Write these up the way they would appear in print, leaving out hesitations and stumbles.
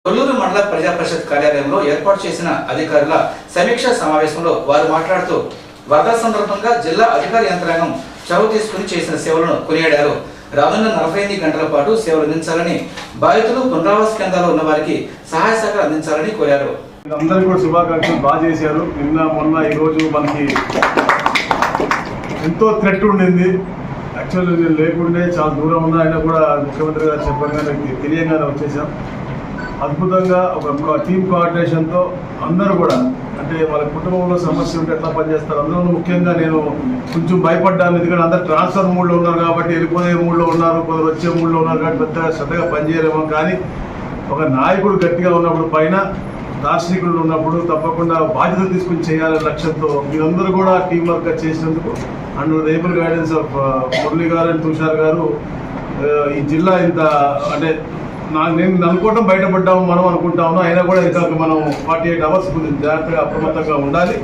కొల్లూరు మండల ప్రజా పరిషత్ కార్యాలయంలో ఏర్పాటు చేసిన అధికారుల సమీక్షా సమావేశంలో వారు మాట్లాడుతూ వరద సందర్భంగా జిల్లా అధికార యంత్రాంగం చొరవ తీసుకుని చేసిన సేవలను కొనియాడారు. రానున్న 48 గంటల పాటు సేవలు అందించాలని, బాధితులు పునరావాస కేంద్రాల్లో ఉన్న వారికి సహాయ సహకారం అందించాలని కోరారు. అందరికీ కూడా శుభాకాంక్షలు. బాగా చేశారు. నిన్న మొన్న ఈరోజు మనకి ఎంతో థ్రెట్ ఉండింది. యాక్చువల్లీ నేను లేకుండే చాలా దూరం ఉన్నా అయినా కూడా ముఖ్యమంత్రి గారు చెప్పగానే తెలియగానే వచ్చేసాం. అద్భుతంగా ఒక టీమ్ కోఆర్డినేషన్తో అందరూ కూడా, అంటే వాళ్ళ కుటుంబంలో సమస్య ఉంటే ఎట్లా పనిచేస్తారు. అందులో ముఖ్యంగా నేను కొంచెం భయపడ్డాను. ఎందుకంటే అందరు ట్రాన్స్ఫర్ మూడ్లో ఉన్నారు కాబట్టి, వెళ్ళిపోయే మూడ్లో ఉన్నారు, కొందరు వచ్చే మూడ్లో ఉన్నారు కాబట్టి పెద్దగా శ్రద్ధగా పనిచేయలేమో. కానీ ఒక నాయకుడు గట్టిగా ఉన్నప్పుడు, పైన దార్శనికులు ఉన్నప్పుడు తప్పకుండా బాధ్యత తీసుకుని చేయాలనే లక్ష్యంతో మీరందరూ కూడా టీం వర్క్ చేసినందుకు అండ్ రేబుల్ గైడెన్స్ ఆఫ్ మురళి గారు అండ్ తుషార్ గారు ఈ జిల్లా ఇంత అంటే నేను అనుకోవటం బయటపడ్డాము మనం అనుకుంటాము. అయినా కూడా ఇంకా మనం 48 అవర్స్ కొంచెం జాగ్రత్తగా అప్రమత్తంగా ఉండాలి.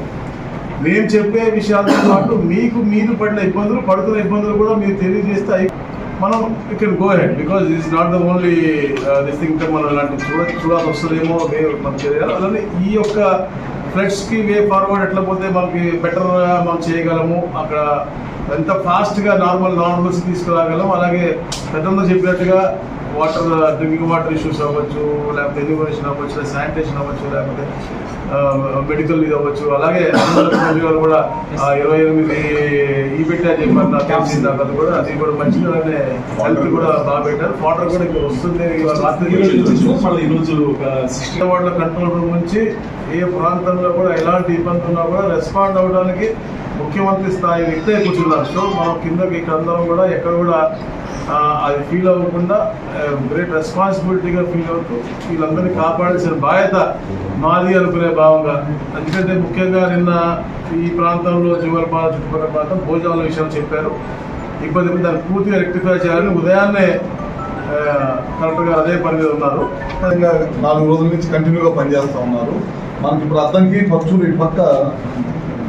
మేము చెప్పే విషయాలతో పాటు మీరు పడుతున్న ఇబ్బందులు కూడా మీరు తెలియజేస్తే మనం ఇక్కడ go head, because this not the only this thing. మనం ఇలాంటి చూడాల్సి వస్తుందేమో మనం చేయాలి. అలానే ఈ యొక్క ఫ్లడ్స్కి వే ఫార్వర్డ్ ఎట్లా పోతే మనకి బెటర్గా మనం చేయగలము, అక్కడ ఎంత ఫాస్ట్గా నార్మల్స్ తీసుకురాగలం. అలాగే పెద్దలు చెప్పినట్టుగా డ్రింకింగ్ వాటర్ ఇష్యూస్ అవ్వచ్చు, లేకపోతే ఎడ్యుకేషన్ అవ్వచ్చు, శానిటేషన్ అవ్వచ్చు, లేకపోతే మెడికల్ ఇది అవ్వచ్చు. అలాగే కూడా 28 ఈ పెట్టారు చెప్పారు తెలిసిన తర్వాత కూడా అది కూడా మంచిగానే హెల్త్ కూడా బాగా పెట్టారు. వాటర్ కూడా ఇక్కడ వస్తుంది. ఈరోజు వార్డుల కంట్రోల్ రూమ్ నుంచి ఏ ప్రాంతంలో కూడా ఎలాంటి ఇబ్బంది ఉన్నా కూడా రెస్పాండ్ అవ్వడానికి ముఖ్యమంత్రి స్థాయి వ్యక్తే కూర్చున్నారు. సో మనం కిందకి ఇక్కడ అందరం కూడా ఎక్కడ కూడా అది ఫీల్ అవ్వకుండా గ్రేట్ రెస్పాన్సిబిలిటీగా ఫీల్ అవుతూ వీళ్ళందరినీ కాపాడాల్సిన బాధ్యత మాది అనుకునే భావంగా. ఎందుకంటే ముఖ్యంగా నిన్న ఈ ప్రాంతంలో జువల్పాల చుట్టుపక్కల ప్రాంతం భోజనాల విషయం చెప్పారు. ఇబ్బంది దాన్ని పూర్తిగా రెక్టిఫై చేయాలని ఉదయాన్నే కలెక్టర్ గారు అదే పని మీద ఉన్నారు. 4 రోజుల నుంచి కంటిన్యూగా పనిచేస్తూ ఉన్నారు. మనకి ఇప్పుడు అద్దంకి పక్షులు ఇటు పక్క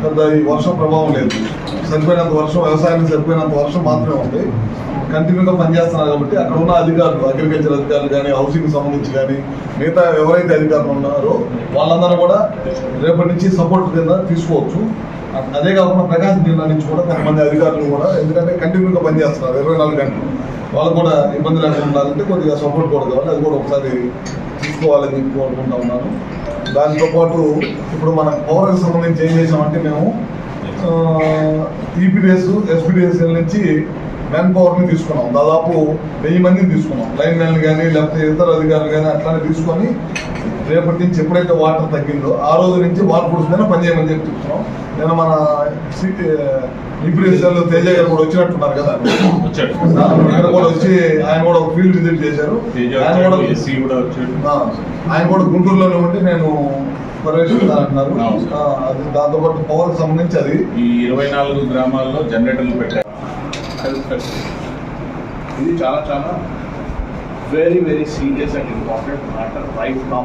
పెద్ద ఈ వర్షం ప్రభావం లేదు. సరిపోయినంత వర్షం, వ్యవసాయానికి సరిపోయినంత వర్షం మాత్రమే ఉంది. కంటిన్యూగా పనిచేస్తున్నారు కాబట్టి అక్కడ ఉన్న అధికారులు, అగ్రికల్చర్ అధికారులు కానీ, హౌసింగ్ సంబంధించి కానీ, మిగతా ఎవరైతే అధికారులు ఉన్నారో వాళ్ళందరూ కూడా రేపటి నుంచి సపోర్ట్ కింద తీసుకోవచ్చు. అదే కాకుండా ప్రకాశం జిల్లా నుంచి కూడా కొంతమంది అధికారులు కూడా, ఎందుకంటే కంటిన్యూగా పనిచేస్తున్నారు 24 గంటలు, వాళ్ళు కూడా ఇబ్బంది లేకుండా ఉండాలంటే కొద్దిగా సపోర్ట్ కూడా కావాలి. అది కూడా ఒకసారి తీసుకోవాలని చెప్పి అనుకుంటా ఉన్నాను. దాంతోపాటు ఇప్పుడు మన పవర్కి సంబంధించి ఏం చేసామంటే, మేము ఈపీడీఎస్, ఎస్పీడీఎస్ఎల్ నుంచి మ్యాన్ పవర్ని తీసుకున్నాం. దాదాపు 1000 మందిని తీసుకున్నాం. లైన్ మ్యాన్లు కానీ, లేకపోతే ఇతర అధికారులు కానీ అట్లానే తీసుకొని రేపటి నుంచి ఎప్పుడైతే వాటర్ తగ్గిందో ఆ రోజు నుంచి వాటర్ ఫోర్స్ మీద పనిచేయమని చెప్పి చెప్తున్నాం. నేను మన ఈపీడీఎస్ఎల్ తేజ గారు కూడా వచ్చినట్టున్నారు కదా, ఇక్కడ కూడా వచ్చి ఆయన కూడా ఒక ఫీల్డ్ విజిట్ చేశారు. ఆయన కూడా గుంటూరులోనే ఉండి నేను పర్యవేక్షిస్తానంటున్నారు. దాంతోపాటు పవర్ కి సంబంధించి అది ఈ 24 గ్రామాల్లో జనరేటర్లు పెట్టారు. ఇది చాలా very serious and important matter right now.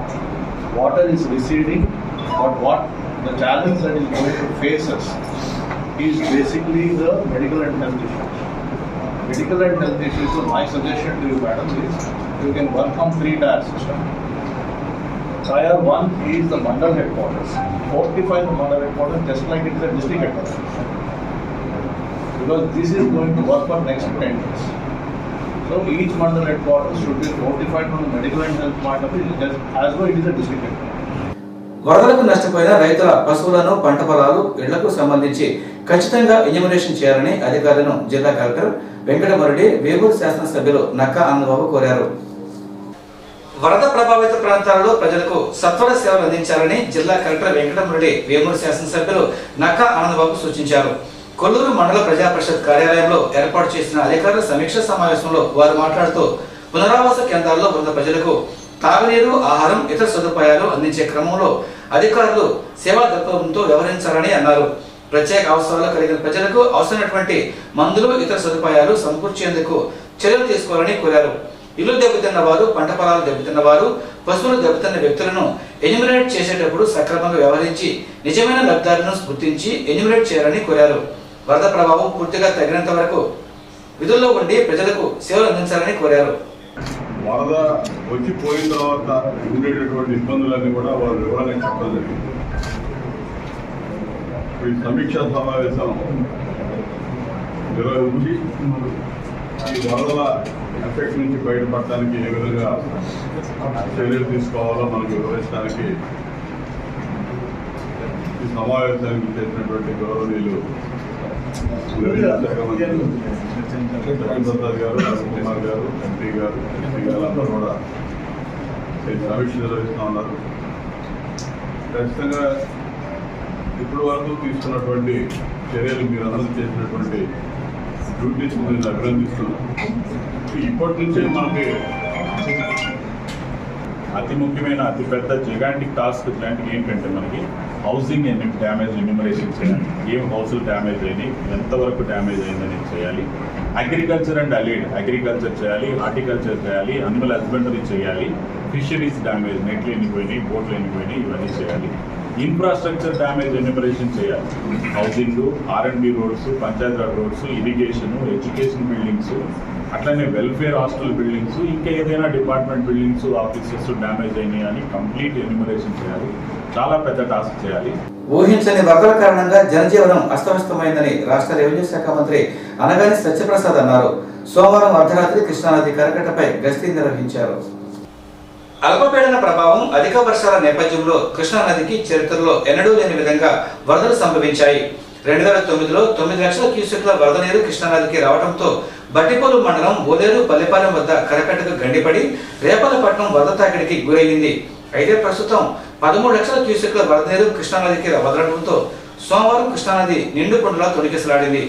Water is receding, but what the challenge that is going to face us is basically the medical and health issues. Medical and health issues, so my suggestion to you madam is you can work on 3-tier system. Tier 1 is the mandal headquarters. Fortify the mandal headquarters just like it is a district headquarters. Because this is going to work for next 10 years. So each mandal headquarters should be fortified from the medical and health point of view as though it is a district headquarters. వరదలకు నష్టపోయిన రైతుల పశువులను, పంట పొలాలు, ఇళ్లకు సంబంధించి ఖచ్చితంగా enumeration చేయాలని అధికారులను జిల్లా కలెక్టర్ వెంకటమరెడ్డి, వేమూరు శాసనసభ్యులు నక్కా ఆనందబాబు కోరారు. వరద ప్రభావిత ప్రాంతాలలో ప్రజలకు సత్వర సేవలు అందించాలని జిల్లా కలెక్టర్ వెంకటమరెడ్డి, వేమూరు శాసనసభ్యులు నక్కా ఆనందబాబు సూచించారు. కొల్లూరు మండల ప్రజా పరిషత్ కార్యాలయంలో ఏర్పాటు చేసిన అధికారుల సమీక్ష సమావేశంలో వారు మాట్లాడుతూ పునరావాస కేంద్రాల్లో ఉన్న ప్రజలకు తాగునీరు, ఆహారం, ఇతర సదుపాయాలు అందించే క్రమంలో అధికారులు సేవా దృక్పథంతో వ్యవహరించాలని అన్నారు. ప్రత్యేక అవసరాలు కలిగిన ప్రజలకు అవసరమైనటువంటి మందులు, ఇతర సదుపాయాలు సమకూర్చేందుకు చర్యలు తీసుకోవాలని కోరారు. ఇల్లు దెబ్బతిన్న వారు, పంట పొలాలు దెబ్బతిన్న వారు, పశువులు దెబ్బతిన్న వ్యక్తులను ఎన్యూమరేట్ చేసేటప్పుడు సక్రమంగా వ్యవహరించి నిజమైన లబ్ధాలను గుర్తించి ఎన్యూమరేట్ చేయాలని కోరారు. వరద ప్రభావం పూర్తిగా తగ్గినంత వరకు విధుల్లో ఉండి ప్రజలకు సేవలు అందించాలని కోరారు. వరద వచ్చి పోయిన తర్వాత ఉండేటటువంటి ఇబ్బందులన్నీ కూడా వాళ్ళు వివరంగా చెప్పడం జరిగింది. ఈ సమీక్షా సమావేశం నిర్వహించి ఈ వరదల ఎఫెక్ట్ నుంచి బయటపడటానికి ఏ విధంగా చర్యలు తీసుకోవాలో మనకు వివరించడానికి ఈ సమావేశానికి చేసినటువంటి గౌరవనీయులు ప్రసాద్ గారు, కుమార్ గారు, ఎంపీ గారు, ఎస్పీ గారు అందరూ కూడా సమీక్ష నిర్వహిస్తూ ఉన్నారు. ఖచ్చితంగా ఇప్పటి వరకు తీసుకున్నటువంటి చర్యలు మీరు అందరూ చేసినటువంటి డ్యూటీస్ నేను అభినందిస్తున్నాను. ఇప్పటి నుంచే మనకి అతి ముఖ్యమైన అతిపెద్ద జిగాంటిక్ టాస్క్ ఇలాంటివి ఏంటంటే మనకి హౌసింగ్ డ్యామేజ్ ఎన్యూమరేషన్ చేయాలి. ఏం హౌసులు డ్యామేజ్ అయినాయి, ఎంతవరకు డ్యామేజ్ అయిందని చేయాలి. అగ్రికల్చర్ అండ్ అలీడ్ అగ్రికల్చర్ చేయాలి, హార్టికల్చర్ చేయాలి, అనిమల్ హస్బెండరీ చేయాలి, ఫిషరీస్ డ్యామేజ్, నెట్లు ఎన్నిపోయినాయి, బోట్లు ఎన్నిపోయినాయి, ఇవన్నీ చేయాలి. ఇన్ఫ్రాస్ట్రక్చర్ డ్యామేజ్ ఎన్యూమరేషన్ చేయాలి. Housing, R&B roads, Panchayati Raj roads, irrigation, education buildings, అట్లనే వెల్ఫేర్ హాస్టల్ బిల్డింగ్స్, ఇంకా ఏదైనా డిపార్ట్మెంట్ బిల్డింగ్స్, ఆఫీసెస్ డ్యామేజ్ అయినాయి అని కంప్లీట్ ఎన్యూమరేషన్ చేయాలి. చాలా పెద్ద టాస్క్ చేయాలి. ఊహించని వరదల కారణంగా జనజీవనం అస్తవ్యస్తమైందని రాష్ట్ర రెవెన్యూ శాఖ మంత్రి అనగాని సత్యప్రసాద్ అన్నారు. సోమవారం అర్ధరాత్రి కృష్ణానది కరకట్టపై గస్తీ నిర్వహించారు. అల్పపీడన ప్రభావం, అధిక వర్షాల నేపథ్యంలో కృష్ణానదికి చరిత్రలో ఎన్నడూ లేని విధంగా వరదలు సంభవించాయి. 2009లో 9 లక్షల క్యూసెక్ల వరద నీరు కృష్ణానదికి రావడంతో బట్టిపోలు మండలం ఓలేరు పల్లెపాలెం వద్ద కరకట్టకు గండిపడి రేపలపట్నం వరద తాకిడికి గురయ్యింది. అయితే ప్రస్తుతం 13 లక్షల క్యూసెక్ల వరద నీరు కృష్ణానదికి వదలడంతో సోమవారం కృష్ణానది నిండు కొండలా తొణికిసలాడింది.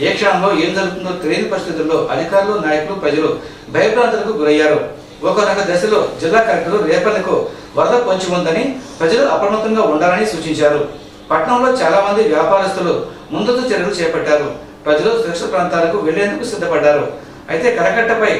ఏ క్షణంలో ఏం జరుగుతుందో తెలియని పరిస్థితుల్లో అధికారులు, నాయకులు, ప్రజలు భయభ్రాంతులకు గురయ్యారు. ఒకనొక దశలో జిల్లా కలెక్టర్ రేపల్లకు వరద పొంచి ఉందని, ప్రజలు అప్రమత్తంగా ఉండాలని సూచించారు. పట్టణంలో చాలా మంది వ్యాపారస్తులు ముందస్తు చర్యలు చేపట్టారు. ప్రజలు సురక్షిత ప్రాంతాలకు వెళ్లేందుకు సిద్ధపడ్డారు. అయితే కరకట్టపై